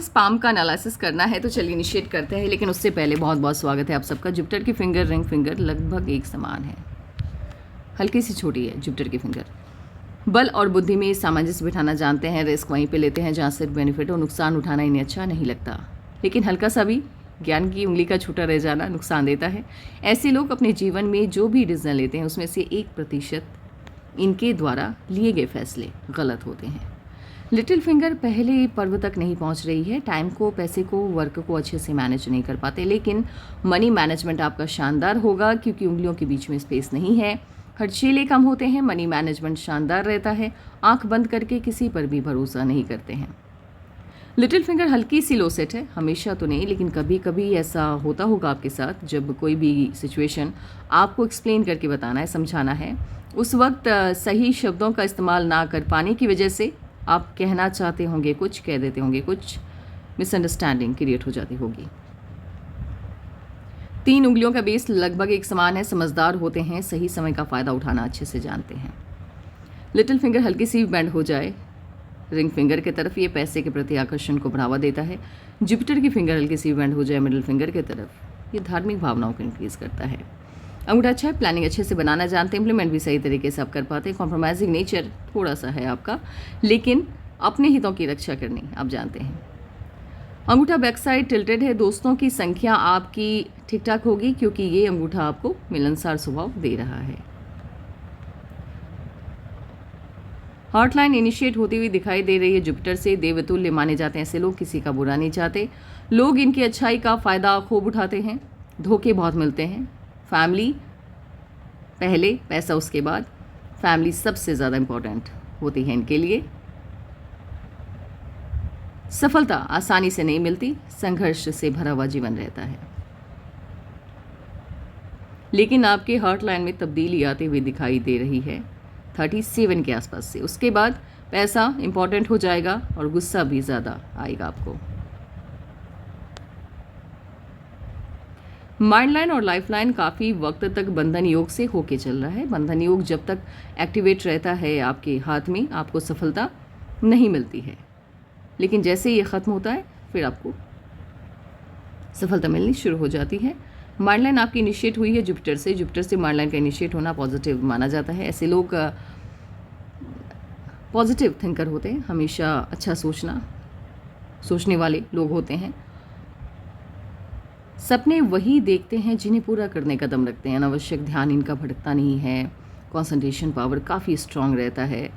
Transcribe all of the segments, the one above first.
बस पाम का एनालिसिस करना है, तो चलिए इनिशिएट करते हैं। लेकिन उससे पहले बहुत बहुत स्वागत है आप सबका। जुपिटर की फिंगर, रिंग फिंगर लगभग एक समान है, हल्की सी छोटी है जुपिटर की फिंगर। बल और बुद्धि में सामंजस्य बिठाना जानते हैं, रिस्क वहीं पे लेते हैं जहाँ सिर्फ बेनिफिट और नुकसान उठाना इन्हें अच्छा नहीं लगता। लेकिन हल्का सा भी ज्ञान की उंगली का छूटा रह जाना नुकसान देता है। ऐसे लोग अपने जीवन में जो भी डिसीजन लेते हैं उसमें से 1% इनके द्वारा लिए गए फैसले गलत होते हैं। लिटिल फिंगर पहले पर्व तक नहीं पहुंच रही है। टाइम को, पैसे को, वर्क को अच्छे से मैनेज नहीं कर पाते। लेकिन मनी मैनेजमेंट आपका शानदार होगा क्योंकि उंगलियों के बीच में स्पेस नहीं है। खर्चीले कम होते हैं, मनी मैनेजमेंट शानदार रहता है। आंख बंद करके किसी पर भी भरोसा नहीं करते हैं। लिटिल फिंगर हल्की सी लो सेट है, हमेशा तो नहीं, लेकिन कभी कभी ऐसा होता होगा आपके साथ जब कोई भी सिचुएशन आपको एक्सप्लेन करके बताना है, समझाना है। उस वक्त सही शब्दों का इस्तेमाल ना कर पाने की वजह से आप कहना चाहते होंगे कुछ, कह देते होंगे कुछ, मिसअंडरस्टैंडिंग क्रिएट हो जाती होगी। 3 उंगलियों का बेस लगभग एक समान है, समझदार होते हैं, सही समय का फ़ायदा उठाना अच्छे से जानते हैं। लिटिल फिंगर हल्की सी बेंड हो जाए रिंग फिंगर की तरफ, ये पैसे के प्रति आकर्षण को बढ़ावा देता है। जुपिटर की फिंगर हल्की सी बेंड हो जाए मिडिल फिंगर की तरफ, ये धार्मिक भावनाओं को इंक्रीज करता है। अंगूठा अच्छा है, प्लानिंग अच्छे से बनाना जानते हैं, इम्प्लीमेंट भी सही तरीके से आप कर पाते हैं। कॉम्प्रोमाइजिंग नेचर थोड़ा सा है आपका, लेकिन अपने हितों की रक्षा करनी आप जानते हैं। अंगूठा बैक साइड टिल्टेड है, दोस्तों की संख्या आपकी ठीक ठाक होगी क्योंकि ये अंगूठा आपको मिलनसार स्वभाव दे रहा है। हॉट लाइन इनिशिएट होती हुई दिखाई दे रही है जुपिटर से। देवतुल्य माने जाते हैं ऐसे लोग, किसी का बुरा नहीं चाहते। लोग इनकी अच्छाई का फ़ायदा खूब उठाते हैं, धोखे बहुत मिलते हैं। फैमिली पहले, पैसा उसके बाद। फैमिली सबसे ज़्यादा इम्पोर्टेंट होती है इनके लिए। सफलता आसानी से नहीं मिलती, संघर्ष से भरा हुआ जीवन रहता है। लेकिन आपके हार्ट लाइन में तब्दीली आते हुए दिखाई दे रही है 37 के आसपास से। उसके बाद पैसा इंपॉर्टेंट हो जाएगा और गुस्सा भी ज़्यादा आएगा आपको। माइंड लाइन और लाइफ लाइन काफ़ी वक्त तक बंधन योग से होके चल रहा है। बंधन योग जब तक एक्टिवेट रहता है आपके हाथ में, आपको सफलता नहीं मिलती है। लेकिन जैसे ये ख़त्म होता है फिर आपको सफलता मिलनी शुरू हो जाती है। माइंड लाइन आपकी इनिशिएट हुई है जुपिटर से। जुपिटर से माइंड लाइन का इनिशिएट होना पॉजिटिव माना जाता है। ऐसे लोग पॉजिटिव थिंकर होते हैं, हमेशा अच्छा सोचने वाले लोग होते हैं। सपने वही देखते हैं जिन्हें पूरा करने का दम रखते हैं। अनावश्यक ध्यान इनका भटकता नहीं है। कंसंट्रेशन पावर काफ़ी स्ट्रांग रहता है।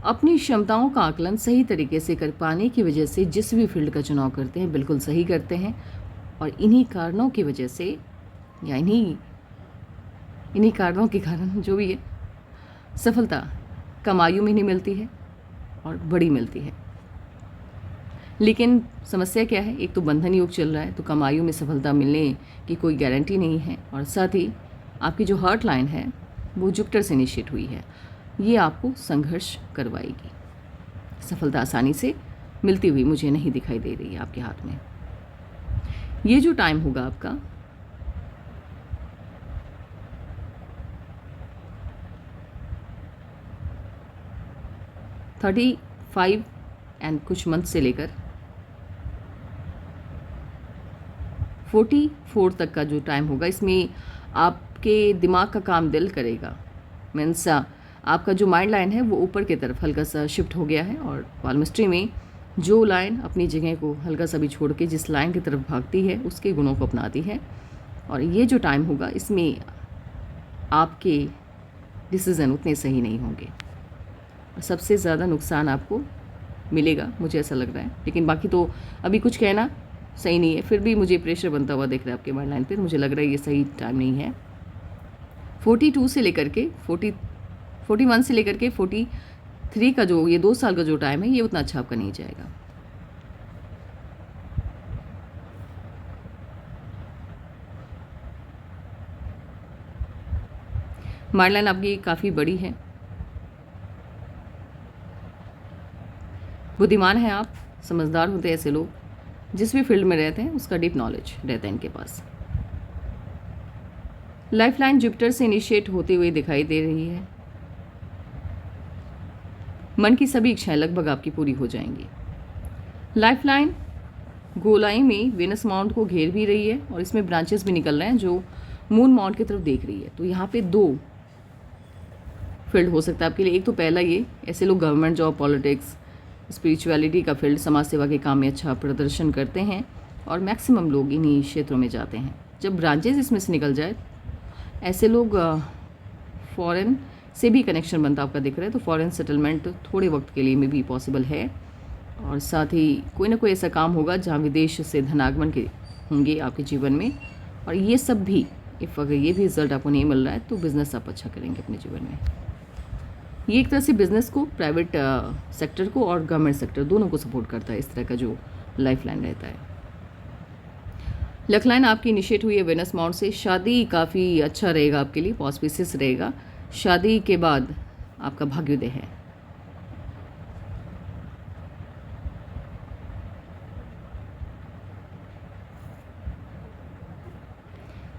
अपनी क्षमताओं का आकलन सही तरीके से कर पाने की वजह से जिस भी फील्ड का चुनाव करते हैं बिल्कुल सही करते हैं। और इन्हीं कारणों की वजह से, या इन्हीं कारणों के कारण जो भी है, सफलता कम आयु में नहीं मिलती है और बड़ी मिलती है। लेकिन समस्या क्या है, एक तो बंधन योग चल रहा है, तो कम आयु में सफलता मिलने की कोई गारंटी नहीं है। और साथ ही आपकी जो हार्ट लाइन है वो जुपिटर से इनिशिएट हुई है, ये आपको संघर्ष करवाएगी। सफलता आसानी से मिलती हुई मुझे नहीं दिखाई दे रही है आपके हाथ में। ये जो टाइम होगा आपका, थर्टी 35 एंड कुछ मंथ से लेकर 44 तक का जो टाइम होगा, इसमें आपके दिमाग का काम दिल करेगा। मीन्स आपका जो माइंड लाइन है वो ऊपर की तरफ हल्का सा शिफ्ट हो गया है। और पाल्मिस्ट्री में जो लाइन अपनी जगह को हल्का सा भी छोड़ के जिस लाइन की तरफ भागती है उसके गुणों को अपनाती है। और ये जो टाइम होगा इसमें आपके डिसीज़न उतने सही नहीं होंगे। सबसे ज़्यादा नुकसान आपको मिलेगा, मुझे ऐसा लग रहा है। लेकिन बाकी तो अभी कुछ कहना सही नहीं है, फिर भी मुझे प्रेशर बनता हुआ दिख रहा है आपके माइंड लाइन पे। मुझे लग रहा है ये सही टाइम नहीं है। 42 से लेकर के 41 से लेकर के 43 का जो ये 2 साल का जो टाइम है, ये उतना अच्छा आपका नहीं जाएगा। माइंड लाइन आपकी काफ़ी बड़ी है, बुद्धिमान हैं आप, समझदार होते हैं ऐसे लोग। जिस भी फील्ड में रहते हैं उसका डीप नॉलेज रहता है इनके पास। लाइफ लाइन जुपिटर से इनिशिएट होते हुए दिखाई दे रही है। मन की सभी इच्छाएं लगभग आपकी पूरी हो जाएंगी। लाइफ लाइन गोलाई में वेनस माउंट को घेर भी रही है और इसमें ब्रांचेस भी निकल रहे हैं जो मून माउंट की तरफ देख रही है। तो यहाँ पे 2 फील्ड हो सकता है आपके लिए। एक तो पहला ये, ऐसे लोग गवर्नमेंट जॉब, पॉलिटिक्स, स्पिरिचुअलिटी का फील्ड, समाज सेवा के काम में अच्छा प्रदर्शन करते हैं और मैक्सिमम लोग इन्हीं क्षेत्रों में जाते हैं। जब ब्रांचेस इसमें से निकल जाए, ऐसे लोग फॉरेन से भी कनेक्शन बनता आपका दिख रहा है, तो फॉरेन सेटलमेंट थोड़े वक्त के लिए में भी पॉसिबल है। और साथ ही कोई ना कोई ऐसा काम होगा जहाँ विदेश से धनागमन के होंगे आपके जीवन में। और ये सब भी अगर ये भी रिजल्ट आपको नहीं मिल रहा है तो बिज़नेस आप अच्छा करेंगे अपने जीवन में। ये एक तरह से बिज़नेस को, प्राइवेट सेक्टर को और गवर्नमेंट सेक्टर दोनों को सपोर्ट करता है, इस तरह का जो लाइफ लाइन रहता है। लक लाइन आपकी इनिशिएट हुई है वेनस माउंट से। शादी काफ़ी अच्छा रहेगा आपके लिए, ऑस्पिशियस रहेगा। शादी के बाद आपका भाग्योदय है।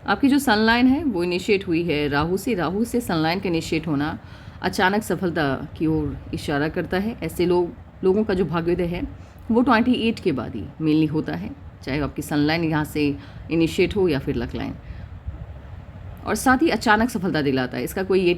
आपकी जो सनलाइन है वो इनिशिएट हुई है राहु से। राहु से सनलाइन का इनिशिएट होना अचानक सफलता की ओर इशारा करता है। ऐसे लोगों का जो भाग्योदय है वो 28 के बाद ही मेनली होता है, चाहे आपकी सनलाइन यहाँ से इनिशिएट हो या फिर लक लाइन। और साथ ही अचानक सफलता दिलाता है, इसका कोई ये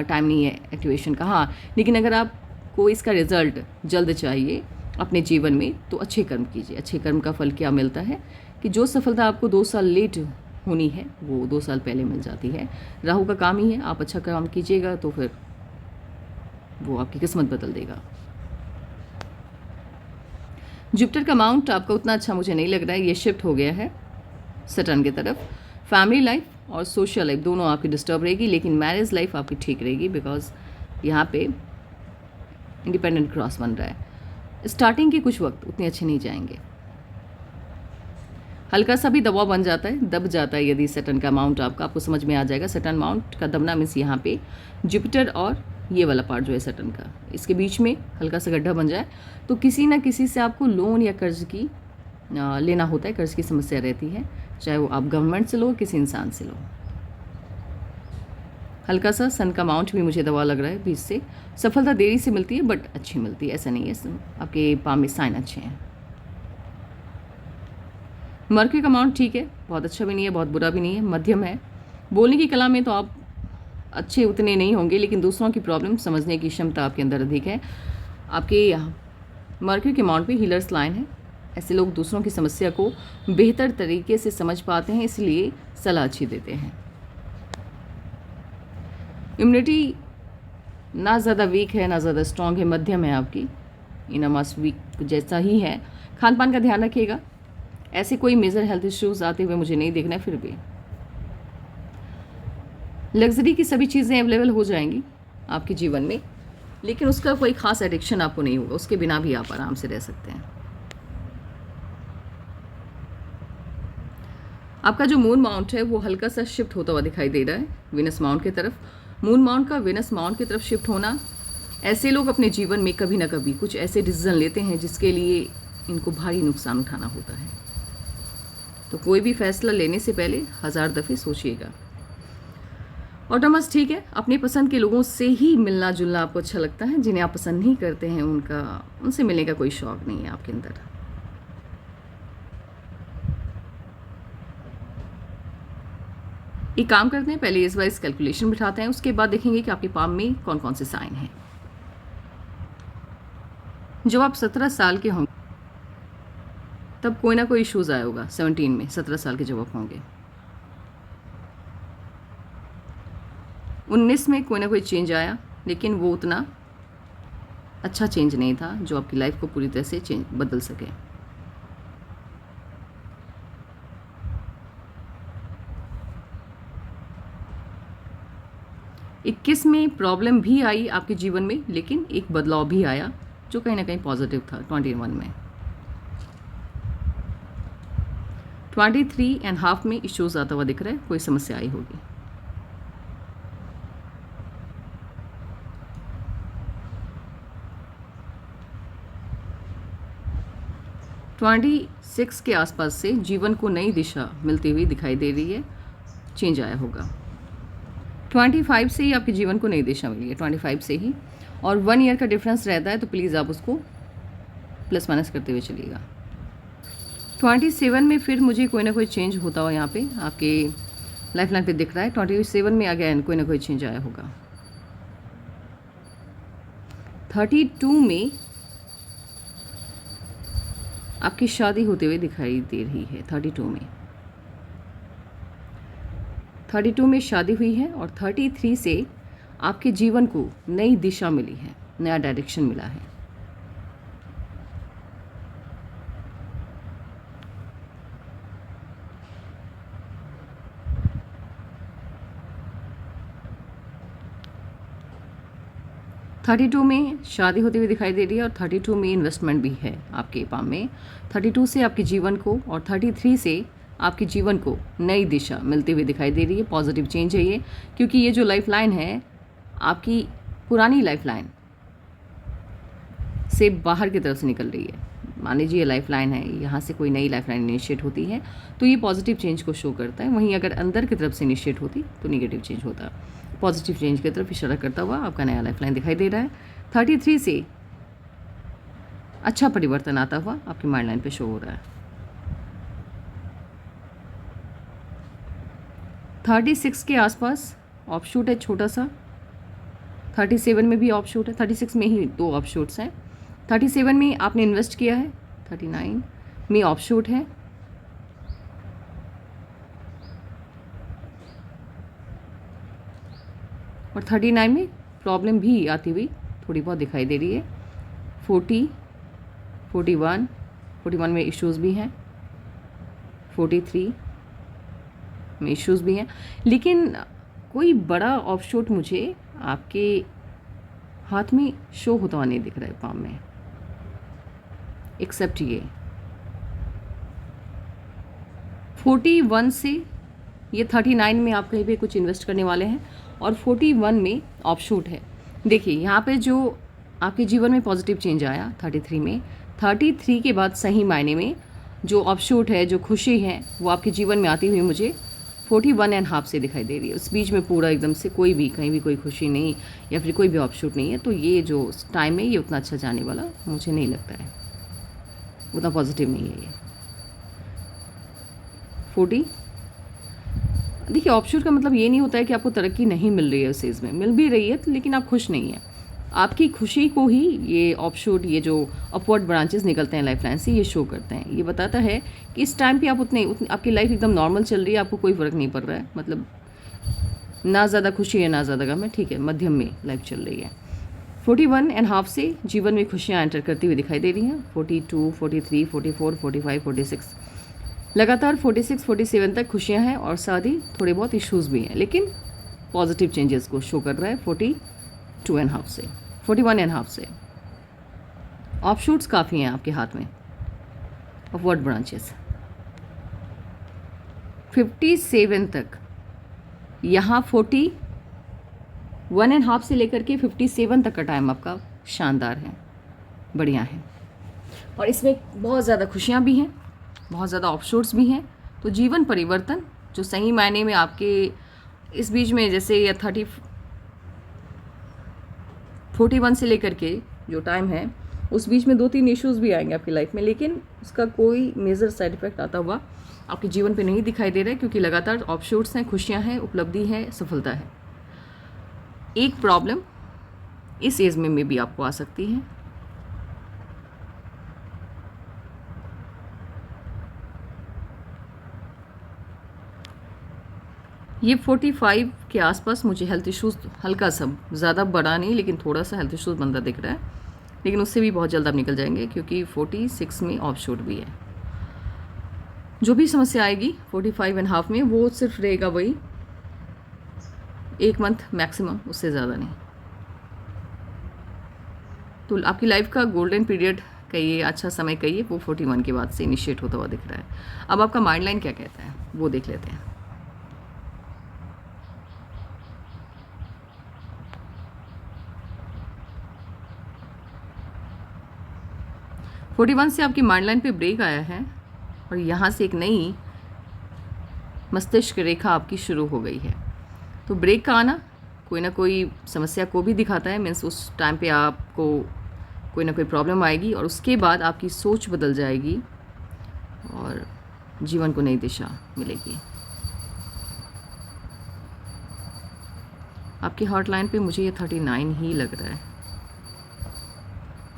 टाइम नहीं है एक्टिवेशन का। हाँ, लेकिन अगर आपको इसका रिजल्ट जल्द चाहिए अपने जीवन में तो अच्छे कर्म कीजिए। अच्छे कर्म का फल क्या मिलता है कि जो सफलता आपको 2 साल लेट होनी है वो 2 साल पहले मिल जाती है। राहु का काम ही है, आप अच्छा काम कीजिएगा तो फिर वो आपकी किस्मत बदल देगा। जुपिटर का माउंट आपका उतना अच्छा मुझे नहीं लग रहा है, ये शिफ्ट हो गया है सैटर्न की तरफ। फैमिली लाइफ और सोशल लाइफ दोनों आपकी डिस्टर्ब रहेगी, लेकिन मैरिज लाइफ आपकी ठीक रहेगी बिकॉज यहाँ पे इंडिपेंडेंट क्रॉस बन रहा है। स्टार्टिंग के कुछ वक्त उतने अच्छे नहीं जाएंगे, हल्का सा भी दबाव बन जाता है, दब जाता है। यदि सैटर्न का माउंट आपको समझ में आ जाएगा, सैटर्न माउंट का दबना मीन्स यहाँ पे जुपिटर और ये वाला पार्ट जो है सैटर्न का, इसके बीच में हल्का सा गड्ढा बन जाए तो किसी ना किसी से आपको लोन या कर्ज की लेना होता है। कर्ज की समस्या रहती है, चाहे वो आप गवर्नमेंट से लो किसी इंसान से लो। हल्का सा सन का माउंट भी मुझे दबाव लग रहा है बीच से। सफलता देरी से मिलती है बट अच्छी मिलती है, ऐसा नहीं है। आपके पाम में साइन अच्छे हैं। मर्क्यूरी का माउंट ठीक है, बहुत अच्छा भी नहीं है बहुत बुरा भी नहीं है, मध्यम है। बोलने की कला में तो आप अच्छे उतने नहीं होंगे, लेकिन दूसरों की प्रॉब्लम समझने की क्षमता आपके अंदर अधिक है। आपके मर्क्यूरी के माउंट पे हीलर्स लाइन है। ऐसे लोग दूसरों की समस्या को बेहतर तरीके से समझ पाते हैं, इसलिए सलाह अच्छी देते हैं। इम्यूनिटी ना ज़्यादा वीक है ना ज़्यादा स्ट्रॉन्ग है, मध्यम है आपकी, इनमास वीक जैसा ही है। खान पान का ध्यान रखिएगा, ऐसे कोई मेजर हेल्थ इश्यूज आते हुए मुझे नहीं देखना है। फिर भी लग्जरी की सभी चीज़ें अवेलेबल हो जाएंगी आपके जीवन में, लेकिन उसका कोई खास एडिक्शन आपको नहीं होगा, उसके बिना भी आप आराम से रह सकते हैं। आपका जो मून माउंट है वो हल्का सा शिफ्ट होता हुआ दिखाई दे रहा है वीनस माउंट की तरफ। मून माउंट का वीनस माउंट की तरफ शिफ्ट होना, ऐसे लोग अपने जीवन में कभी ना कभी कुछ ऐसे डिसीजन लेते हैं जिसके लिए इनको भारी नुकसान उठाना होता है। तो कोई भी फैसला लेने से पहले 1000 दफ़े सोचिएगा। ऑटोमस ठीक है, अपनी पसंद के लोगों से ही मिलना जुलना आपको अच्छा लगता है। जिन्हें आप पसंद नहीं करते हैं उनसे मिलने का कोई शौक नहीं है आपके अंदर। एक काम करते हैं, पहले इस बार इस कैलकुलेशन बिठाते हैं, उसके बाद देखेंगे कि आपके पाम में कौन कौन से साइन हैं। जब आप 17 साल के होंगे तब कोई ना कोई इश्यूज आया होगा। 17 में 17 साल के जब आप होंगे, 19 में कोई ना कोई चेंज आया, लेकिन वो उतना अच्छा चेंज नहीं था जो आपकी लाइफ को पूरी तरह से बदल सके। इक्कीस में प्रॉब्लम भी आई आपके जीवन में, लेकिन एक बदलाव भी आया जो कहीं ना कहीं पॉजिटिव था। 21 में 23.5 में इश्यूज आता हुआ दिख रहा है, कोई समस्या आई होगी। ट्वेंटी 6 के आसपास से जीवन को नई दिशा मिलती हुई दिखाई दे रही है, चेंज आया होगा। 25 से ही आपके जीवन को नई दिशा मिली है, 25 से ही। और 1 ईयर का डिफरेंस रहता है, तो प्लीज़ आप उसको प्लस माइनस करते हुए चलिएगा। 27 में फिर मुझे कोई ना कोई चेंज होता हो, यहाँ पे आपके लाइफ लाइन पे दिख रहा है। 27 में अगेन कोई ना कोई चेंज आया होगा। 32 में आपकी शादी होते हुए दिखाई दे रही है। 32 में शादी हुई है और 33 से आपके जीवन को नई दिशा मिली है, नया डायरेक्शन मिला है। थर्टी टू में शादी होती हुई दिखाई दे रही है और 32 में इन्वेस्टमेंट भी है आपके पाम में। 32 से आपके जीवन को और 33 से आपके जीवन को नई दिशा मिलते हुए दिखाई दे रही है। पॉजिटिव चेंज है ये, क्योंकि ये जो लाइफ लाइन है आपकी पुरानी लाइफ लाइन से बाहर की तरफ से निकल रही है। मान लीजिए ये लाइफ लाइन है, यहाँ से कोई नई लाइफ लाइन इनिशिएट होती है तो ये पॉजिटिव चेंज को शो करता है। वहीं अगर अंदर की तरफ से इनिशिएट होती तो निगेटिव चेंज होता। पॉजिटिव चेंज की तरफ इशारा करता हुआ आपका नया लाइफ लाइन दिखाई दे रहा है। 33 से अच्छा परिवर्तन आता हुआ आपकी माइंड लाइन पे शो हो रहा है। 36 के आसपास ऑफशूट है छोटा सा। 37 में भी ऑफशूट है, 36 में ही 2 ऑफशूट्स हैं। 37 में आपने इन्वेस्ट किया है, 39 में ऑफशूट है। और 39 में प्रॉब्लम भी आती हुई थोड़ी बहुत दिखाई दे रही है। 40, 41 में इश्यूज़ भी हैं। 43 में इश्यूज़ भी हैं, लेकिन कोई बड़ा ऑफशूट मुझे आपके हाथ में शो होता हुआ नहीं दिख रहा है पाम में, एक्सेप्ट ये 41 से ये 39 में आप कहीं पे कुछ इन्वेस्ट करने वाले हैं और 41 में ऑफशूट है। देखिए यहाँ पे जो आपके जीवन में पॉजिटिव चेंज आया 33 में, 33 के बाद सही मायने में जो ऑफशूट है, जो खुशी है, वो आपके जीवन में आती हुई मुझे 41.5 से दिखाई दे रही है। उस बीच में पूरा एकदम से कोई भी कहीं भी कोई खुशी नहीं या फिर कोई भी ऑफशूट नहीं है। तो ये जो टाइम है ये उतना अच्छा जाने वाला मुझे नहीं लगता है, उतना पॉजिटिव नहीं है ये। 40 देखिए ऑफशूट का मतलब ये नहीं होता है कि आपको तरक्की नहीं मिल रही है उस एज में, मिल भी रही है लेकिन आप खुश नहीं हैं। आपकी खुशी को ही ये ऑफशूट, ये जो अपवर्ड ब्रांचेस निकलते हैं लाइफ लाइन से, ये शो करते हैं। ये बताता है कि इस टाइम पे आप उतनी आपकी लाइफ एकदम नॉर्मल चल रही है, आपको कोई फ़र्क नहीं पड़ रहा है। मतलब ना ज़्यादा खुशी है ना ज़्यादा गम है, ठीक है, मध्यम में लाइफ चल रही है। 41.5 से जीवन में खुशियाँ एंटर करती हुई दिखाई दे रही हैं। 42, 43, 44, 45, 46 लगातार 46, 47 तक खुशियाँ हैं और साथ ही थोड़े बहुत इश्यूज़ भी हैं, लेकिन पॉजिटिव चेंजेस को शो कर रहा है 42.5 से, 41.5 से। ऑफशूट्स काफ़ी हैं आपके हाथ में, अपवर्ड ब्रांचेस 57 तक। यहाँ 41.5 से लेकर के 57 तक का टाइम आपका शानदार है, बढ़िया है। और इसमें बहुत ज़्यादा खुशियाँ भी हैं, बहुत ज़्यादा ऑफशूट्स भी हैं। तो जीवन परिवर्तन जो सही मायने में आपके इस बीच में, जैसे या 41 से लेकर के जो टाइम है उस बीच में 2-3 इश्यूज़ भी आएंगे आपकी लाइफ में, लेकिन उसका कोई मेजर साइड इफ़ेक्ट आता हुआ आपके जीवन पे नहीं दिखाई दे रहा है, क्योंकि लगातार ऑफशूट्स हैं, खुशियाँ हैं, उपलब्धि है, सफलता है। एक प्रॉब्लम इस एज में भी आपको आ सकती है। ये 45 के आसपास मुझे हेल्थ इश्यूज़ हल्का सा, ज़्यादा बड़ा नहीं लेकिन थोड़ा सा हेल्थ इश्यूज़ बनता दिख रहा है, लेकिन उससे भी बहुत जल्द आप निकल जाएंगे, क्योंकि 46 में ऑफशूट भी है। जो भी समस्या आएगी 45.5 में, वो सिर्फ रहेगा वही 1 मंथ मैक्सिमम, उससे ज़्यादा नहीं। तो आपकी लाइफ का गोल्डन पीरियड कहिए, अच्छा समय कहिए, वो 41 के बाद से इनिशिएट होता हुआ दिख रहा है। अब आपका माइंड लाइन क्या कहता है वो देख लेते हैं। फोर्टी 41 से आपकी माइंड लाइन पे ब्रेक आया है और यहाँ से एक नई मस्तिष्क रेखा आपकी शुरू हो गई है। तो ब्रेक का आना कोई ना कोई समस्या को भी दिखाता है, मीन्स उस टाइम पे आपको कोई ना कोई प्रॉब्लम आएगी और उसके बाद आपकी सोच बदल जाएगी। और जीवन को नई दिशा मिलेगी। आपकी हॉटलाइन पे मुझे ये 39 ही लग रहा है।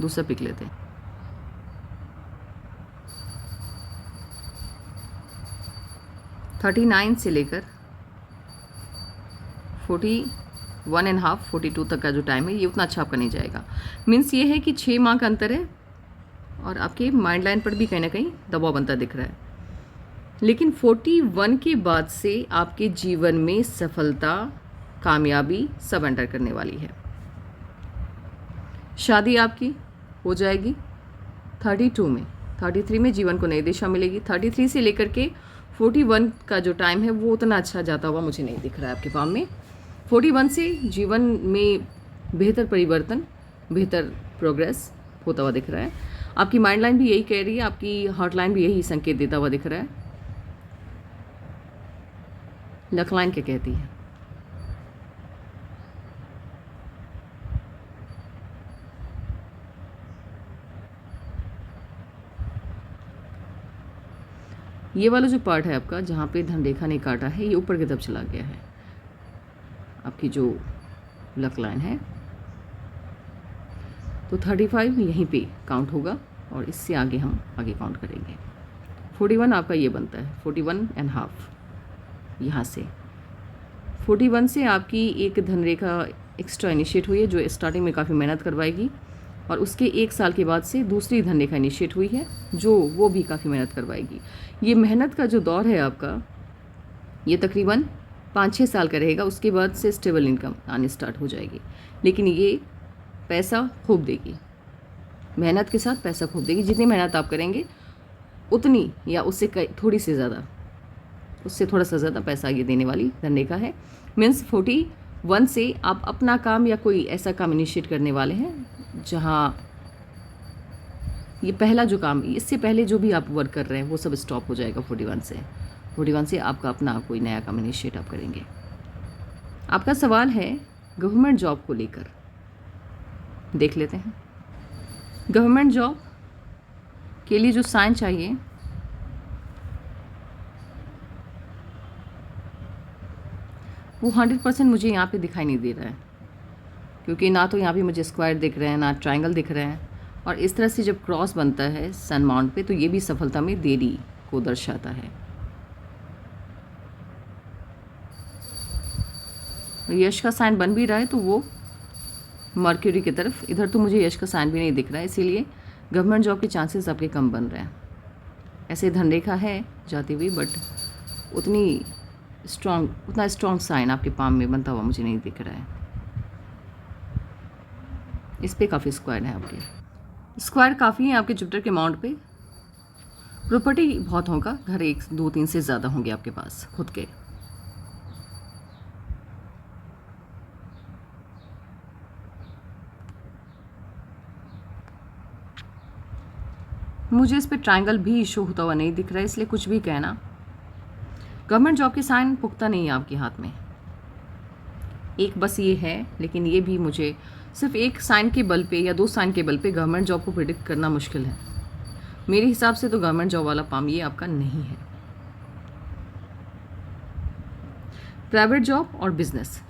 दूसरा पिक लेते हैं। से लेकर 41.5 42 तक का जो टाइम है ये उतना अच्छा आपका नहीं जाएगा। मीन्स ये है कि 6 माह का अंतर है और आपके माइंड लाइन पर भी कहीं ना कहीं दबाव बनता दिख रहा है। लेकिन 41 के बाद से आपके जीवन में सफलता, कामयाबी सब एंटर करने वाली है। शादी आपकी हो जाएगी 32 में, 33 में जीवन को नई दिशा मिलेगी। 33 से लेकर के 41 का जो टाइम है वो उतना अच्छा जाता हुआ मुझे नहीं दिख रहा है आपके पाम में। 41 से जीवन में बेहतर परिवर्तन, बेहतर प्रोग्रेस होता हुआ दिख रहा है। आपकी माइंड लाइन भी यही कह रही है, आपकी हार्ट लाइन भी यही संकेत देता हुआ दिख रहा है। लक लाइन क्या कहती है? ये वाला जो पार्ट है आपका जहाँ पे धन रेखा ने काटा है ये ऊपर की तरफ चला गया है। आपकी जो लक लाइन है तो 35 यहीं पे काउंट होगा और इससे आगे हम आगे काउंट करेंगे। 41 आपका ये बनता है 41.5। यहाँ से 41 से आपकी एक धन रेखा एक्स्ट्रा इनिशिएट हुई है जो स्टार्टिंग में काफ़ी मेहनत करवाएगी और उसके 1 साल के बाद से दूसरी धन रेखा इनिशिएट हुई है जो वो भी काफ़ी मेहनत करवाएगी। ये मेहनत का जो दौर है आपका ये तकरीबन 5-6 साल का रहेगा। उसके बाद से स्टेबल इनकम आनी स्टार्ट हो जाएगी, लेकिन ये पैसा खूब देगी, मेहनत के साथ पैसा खूब देगी। जितनी मेहनत आप करेंगे उतनी या उससे थोड़ी सी ज़्यादा, उससे थोड़ा सा ज़्यादा पैसा ये देने वाली धन रेखा है। मीन्स 41 से आप अपना काम या कोई ऐसा काम इनिशिएट करने वाले हैं जहाँ ये पहला जो काम, इससे पहले जो भी आप वर्क कर रहे हैं वो सब स्टॉप हो जाएगा। 41 से आपका अपना कोई नया काम इनिशिएट आप करेंगे। आपका सवाल है गवर्नमेंट जॉब को लेकर, देख लेते हैं। गवर्नमेंट जॉब के लिए जो साइन चाहिए वो 100% मुझे यहाँ पे दिखाई नहीं दे रहा है, क्योंकि ना तो यहाँ पे मुझे स्क्वायर दिख रहे हैं ना ट्रायंगल दिख रहे हैं। और इस तरह से जब क्रॉस बनता है सन माउंट पे तो ये भी सफलता में देरी को दर्शाता है। यश का साइन बन भी रहा है तो वो मर्क्यूरी की तरफ, इधर तो मुझे यश का साइन भी नहीं दिख रहा है, इसीलिए गवर्नमेंट जॉब के चांसेस आपके कम बन रहे हैं। ऐसे धन रेखा है जाती हुई, बट उतना स्ट्रॉन्ग साइन आपके पाम में बनता हुआ मुझे नहीं दिख रहा है। इस पे काफ़ी स्क्वायर है, आपके स्क्वायर काफ़ी हैं आपके जुपिटर के माउंट पे। प्रॉपर्टी बहुत होगा, घर 1 2 3 से ज़्यादा होंगे आपके पास खुद के। मुझे इस पे ट्रायंगल भी इशू होता हुआ नहीं दिख रहा है, इसलिए कुछ भी कहना। गवर्नमेंट जॉब के साइन पुख्ता नहीं है आपके हाथ में, एक बस ये है, लेकिन ये भी मुझे सिर्फ एक साइन के बल पे या 2 साइन के बल पे गवर्नमेंट जॉब को प्रिडिक्ट करना मुश्किल है। मेरे हिसाब से तो गवर्नमेंट जॉब वाला पाम ये आपका नहीं है। प्राइवेट जॉब और बिजनेस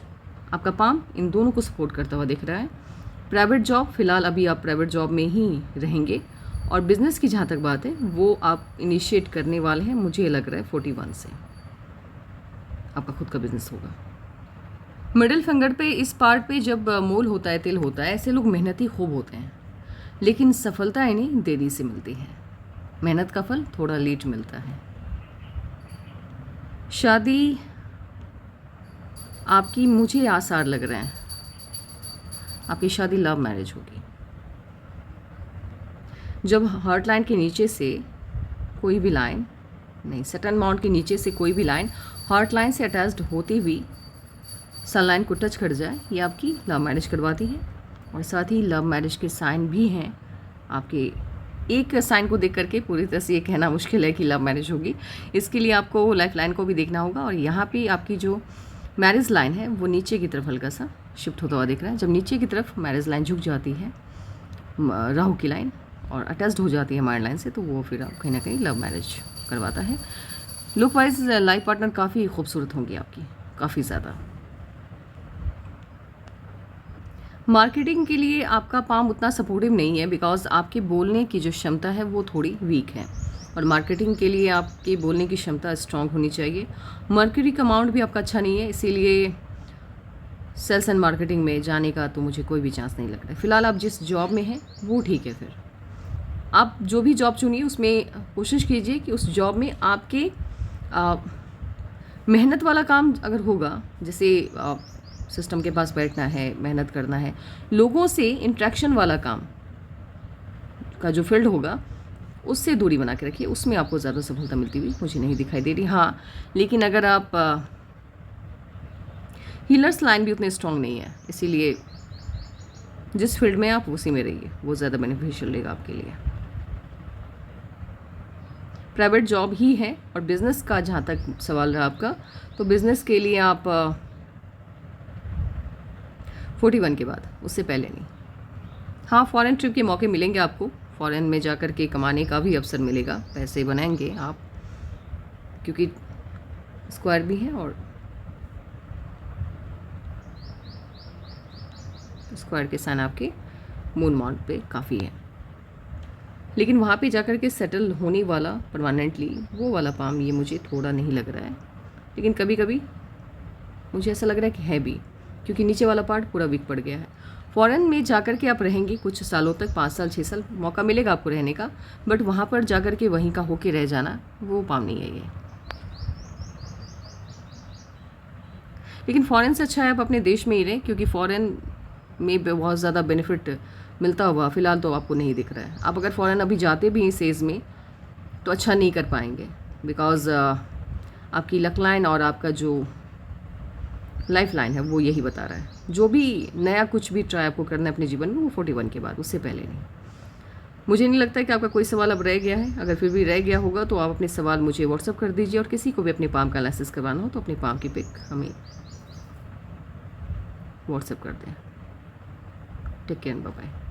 आपका पाम इन दोनों को सपोर्ट करता हुआ दिख रहा है। प्राइवेट जॉब फिलहाल अभी आप प्राइवेट जॉब में ही रहेंगे और बिज़नेस की जहाँ तक बात है वो आप इनिशिएट करने वाले हैं। मुझे लग रहा है 41 से आपका खुद का बिजनेस होगा। मिडिल फिंगर पे इस पार्ट पे जब मोल होता है, तिल होता है, ऐसे लोग मेहनती खूब होते हैं, लेकिन सफलता इन्हें देरी से मिलती है। मेहनत का फल थोड़ा लेट मिलता है। शादी आपकी मुझे आसार लग रहे हैं, आपकी शादी लव मैरिज होगी। जब हार्ट लाइन के नीचे से कोई भी लाइन नहीं, सटन माउंट के नीचे से कोई भी लाइन हार्ट लाइन से अटैच्ड होती हुई सन लाइन को टच कर जाए, ये आपकी लव मैरिज करवाती है। और साथ ही लव मैरिज के साइन भी हैं आपके। एक साइन को देख करके पूरी तरह से ये कहना मुश्किल है कि लव मैरिज होगी। इसके लिए आपको लाइफ लाइन को भी देखना होगा। और यहाँ पे आपकी जो मैरिज लाइन है वो नीचे की तरफ हल्का सा शिफ्ट होता हुआ दिख रहा है। जब नीचे की तरफ मैरिज लाइन झुक जाती है, राहु की लाइन, और अटैच्ड हो जाती है माइंड लाइन से, तो वो फिर आप कहीं ना कहीं लव मैरिज करवाता है। लुक वाइज लाइफ पार्टनर काफ़ी खूबसूरत होंगी आपकी, काफ़ी ज़्यादा। मार्केटिंग के लिए आपका पाम उतना सपोर्टिव नहीं है, बिकॉज आपके बोलने की जो क्षमता है वो थोड़ी वीक है, और मार्केटिंग के लिए आपके बोलने की क्षमता स्ट्रांग होनी चाहिए। मर्क्यूरी का अमाउंट भी आपका अच्छा नहीं है, इसीलिए सेल्स एंड मार्केटिंग में जाने का तो मुझे कोई भी चांस नहीं लग रहा है। फिलहाल आप जिस जॉब में हैं वो ठीक है, फिर आप जो भी जॉब चुनिए उसमें कोशिश कीजिए कि उस जॉब में आपके मेहनत वाला काम अगर होगा, जैसे सिस्टम के पास बैठना है, मेहनत करना है, लोगों से इंटरेक्शन वाला काम का जो फील्ड होगा उससे दूरी बना के रखिए, उसमें आपको ज़्यादा सफलता मिलती हुई मुझे नहीं दिखाई दे रही। हाँ, लेकिन अगर आप हीलर्स लाइन भी उतने स्ट्रॉन्ग नहीं है, इसीलिए जिस फील्ड में आप उसी में रहिए, वो ज़्यादा बेनिफिशियल रहेगा आपके लिए। प्राइवेट जॉब ही है, और बिज़नेस का जहाँ तक सवाल रहा आपका, तो बिज़नेस के लिए आप 41 के बाद, उससे पहले नहीं। हाँ, फॉरेन ट्रिप के मौके मिलेंगे आपको, फॉरेन में जाकर के कमाने का भी अवसर मिलेगा, पैसे बनाएंगे आप, क्योंकि स्क्वायर भी है और स्क्वायर के साइन आपके मून माउंट पे काफ़ी है। लेकिन वहाँ पे जाकर के सेटल होने वाला परमानेंटली, वो वाला पाम ये मुझे थोड़ा नहीं लग रहा है, लेकिन कभी कभी मुझे ऐसा लग रहा है कि है भी, क्योंकि नीचे वाला पार्ट पूरा वीक पड़ गया है। फॉरेन में जाकर के आप रहेंगे कुछ सालों तक, 5 साल 6 साल मौका मिलेगा आपको रहने का, बट वहाँ पर जाकर के वहीं का होके रह जाना, वो पाम नहीं है ये। लेकिन फॉरेन से अच्छा है आप अपने देश में ही रहें, क्योंकि फॉरेन में बहुत ज़्यादा बेनिफिट मिलता हुआ फ़िलहाल तो आपको नहीं दिख रहा है। आप अगर फ़ॉरेन अभी जाते भी हैं इस एज में तो अच्छा नहीं कर पाएंगे, बिकॉज़ आपकी लक लाइन और आपका जो लाइफ लाइन है वो यही बता रहा है। जो भी नया कुछ भी ट्राई आपको करना है अपने जीवन में, वो 41 के बाद, उससे पहले नहीं। मुझे नहीं लगता है कि आपका कोई सवाल अब रह गया है। अगर फिर भी रह गया होगा तो आप अपने सवाल मुझे व्हाट्सअप कर दीजिए, और किसी को भी अपने पाम का एनालिसिस करवाना हो तो अपने पाम की पिक हमें व्हाट्सअप कर दें। Take care, bye bye.